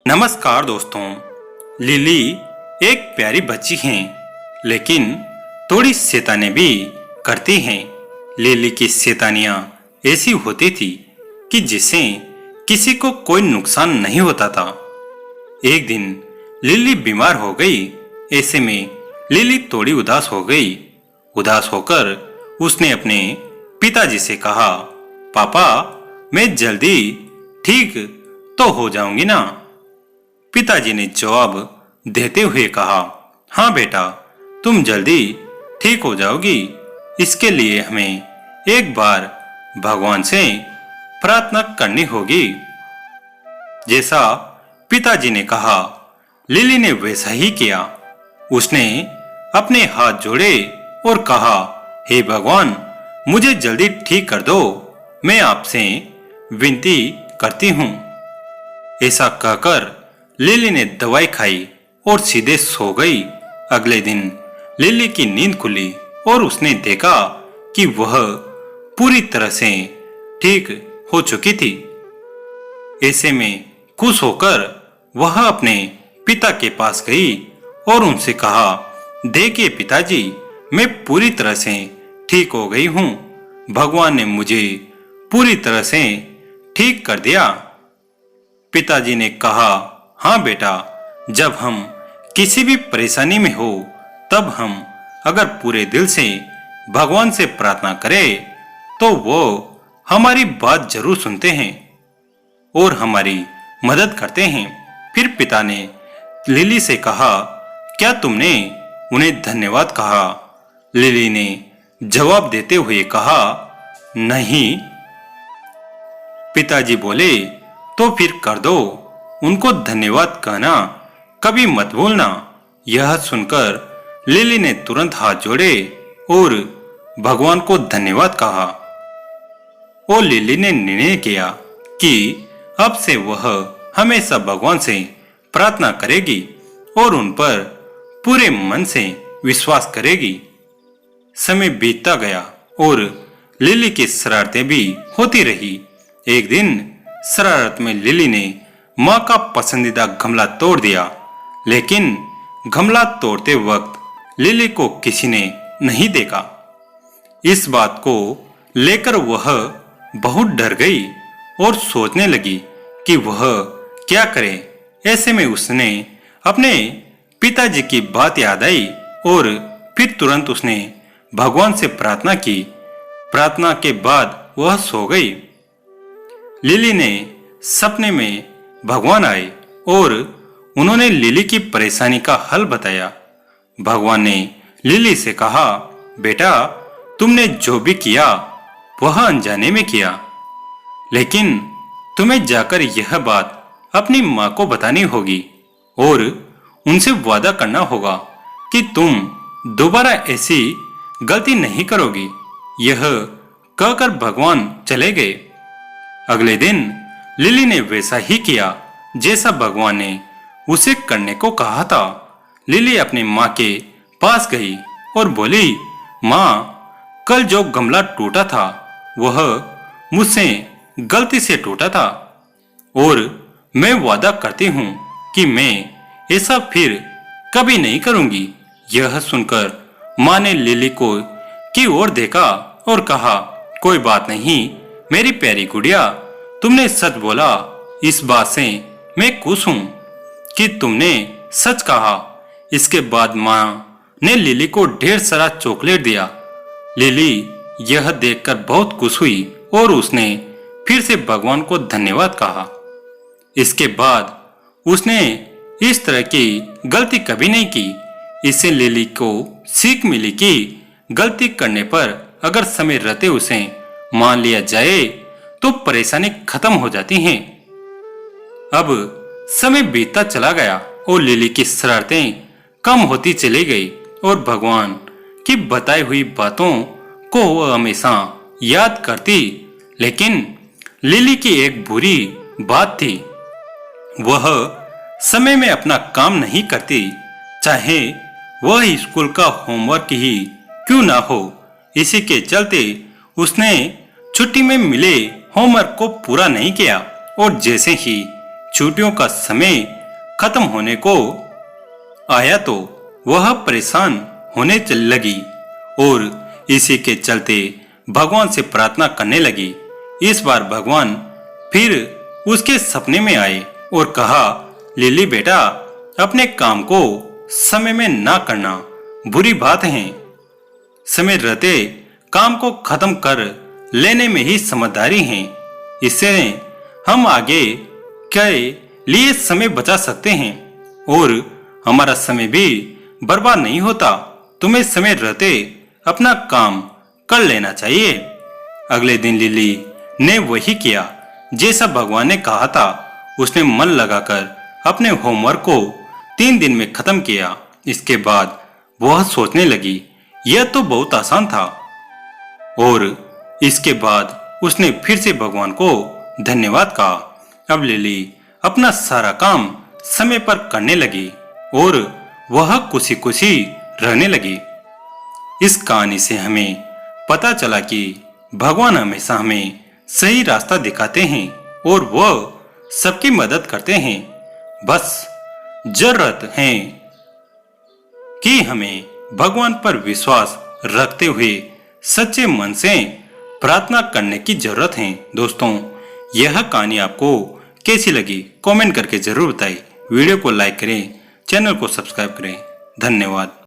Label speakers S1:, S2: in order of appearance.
S1: नमस्कार दोस्तों। लिली एक प्यारी बच्ची है, लेकिन थोड़ी शैतानी भी करती हैं। लिली की शैतानियां ऐसी होती थी कि जिससे किसी को कोई नुकसान नहीं होता था। एक दिन लिली बीमार हो गई। ऐसे में लिली थोड़ी उदास हो गई। उदास होकर उसने अपने पिताजी से कहा, पापा, मैं जल्दी ठीक तो हो जाऊंगी ना? पिताजी ने जवाब देते हुए कहा, हाँ बेटा, तुम जल्दी ठीक हो जाओगी। इसके लिए हमें एक बार भगवान से प्रार्थना करनी होगी। जैसा पिताजी ने कहा, लिली ने वैसा ही किया। उसने अपने हाथ जोड़े और कहा, हे भगवान, मुझे जल्दी ठीक कर दो। मैं आपसे विनती करती हूँ। ऐसा कहकर लिली ने दवाई खाई और सीधे सो गई। अगले दिन लिली की नींद खुली और उसने देखा कि वह पूरी तरह से ठीक हो चुकी थी। ऐसे में खुश होकर वह अपने पिता के पास गई और उनसे कहा, देखिए पिताजी, मैं पूरी तरह से ठीक हो गई हूँ। भगवान ने मुझे पूरी तरह से ठीक कर दिया। पिताजी ने कहा, हाँ बेटा, जब हम किसी भी परेशानी में हो तब हम अगर पूरे दिल से भगवान से प्रार्थना करें तो वो हमारी बात जरूर सुनते हैं और हमारी मदद करते हैं। फिर पिता ने लिली से कहा, क्या तुमने उन्हें धन्यवाद कहा? लिली ने जवाब देते हुए कहा, नहीं। पिताजी बोले, तो फिर कर दो। उनको धन्यवाद कहना कभी मत भूलना। यह सुनकर लिली ने तुरंत हाथ जोड़े और भगवान को धन्यवाद कहा। और लिली ने निर्णय किया कि अब से वह हमेशा भगवान से प्रार्थना करेगी और उन पर पूरे मन से विश्वास करेगी। समय बीतता गया और लिली की शरारतें भी होती रही। एक दिन शरारत में लिली ने माँ का पसंदीदा गमला तोड़ दिया, लेकिन गमला तोड़ते वक्त लिली को किसी ने नहीं देखा। इस बात को लेकर वह बहुत डर गई और सोचने लगी कि वह क्या करे। ऐसे में उसने अपने पिताजी की बात याद आई और फिर तुरंत उसने भगवान से प्रार्थना की। प्रार्थना के बाद वह सो गई। लिली ने सपने में भगवान आए और उन्होंने लिली की परेशानी का हल बताया। भगवान ने लिली से कहा, बेटा, तुमने जो भी किया वह अनजाने में किया, लेकिन तुम्हें जाकर यह बात अपनी माँ को बतानी होगी और उनसे वादा करना होगा कि तुम दोबारा ऐसी गलती नहीं करोगी। यह कहकर भगवान चले गए। अगले दिन लिली ने वैसा ही किया जैसा भगवान ने उसे करने को कहा था। लिली अपनी माँ के पास गई और बोली, माँ, कल जो गमला टूटा था वह मुझसे गलती से टूटा था और मैं वादा करती हूँ कि मैं ऐसा फिर कभी नहीं करूँगी। यह सुनकर माँ ने लिली को की ओर देखा और कहा, कोई बात नहीं मेरी प्यारी गुड़िया, तुमने सच बोला। इस बात से मैं खुश हूँ कि तुमने सच कहा। इसके बाद माँ ने लिली को ढेर सारा चॉकलेट दिया। लिली यह देखकर बहुत खुश हुई और उसने फिर से भगवान को धन्यवाद कहा। इसके बाद उसने इस तरह की गलती कभी नहीं की। इससे लिली को सीख मिली कि गलती करने पर अगर समय रहते उसे मान लिया जाए तो परेशानी खत्म हो जाती है। अब समय बीतता चला गया और लिली की शरारतें कम होती चली गई और भगवान की बताई हुई बातों को वह हमेशा याद करती। लेकिन लिली की एक बुरी बात थी, वह समय में अपना काम नहीं करती, चाहे वह स्कूल का होमवर्क ही क्यों ना हो। इसी के चलते उसने छुट्टी में मिले होमवर्क को पूरा नहीं किया और जैसे ही छुट्टियों का समय खत्म होने को आया तो वह परेशान होने चल लगी और इसी के चलते भगवान से प्रार्थना करने लगी। इस बार भगवान फिर उसके सपने में आए और कहा, लिली बेटा, अपने काम को समय में ना करना बुरी बात है। समय रहते काम को खत्म कर लेने में ही समझदारी है। इससे हम आगे के लिए समय बचा सकते हैं और हमारा समय भी बर्बाद नहीं होता। तुम्हें समय रहते अपना काम कर लेना चाहिए। अगले दिन लिली ने वही किया जैसा भगवान ने कहा था। उसने मन लगाकर अपने होमवर्क को 3 दिन में खत्म किया। इसके बाद वह सोचने लगी, यह तो बहुत आसान था। और इसके बाद उसने फिर से भगवान को धन्यवाद कहा। अब लिली अपना सारा काम समय पर करने लगी और वह खुशी खुशी रहने लगी। इस कहानी से हमें पता चला कि भगवान हमेशा हमें सही रास्ता दिखाते हैं और वह सबकी मदद करते हैं। बस जरूरत है कि हमें भगवान पर विश्वास रखते हुए सच्चे मन से प्रार्थना करने की जरूरत है। दोस्तों, यह कहानी आपको कैसी लगी कमेंट करके जरूर बताएं। वीडियो को लाइक करें, चैनल को सब्सक्राइब करें। धन्यवाद।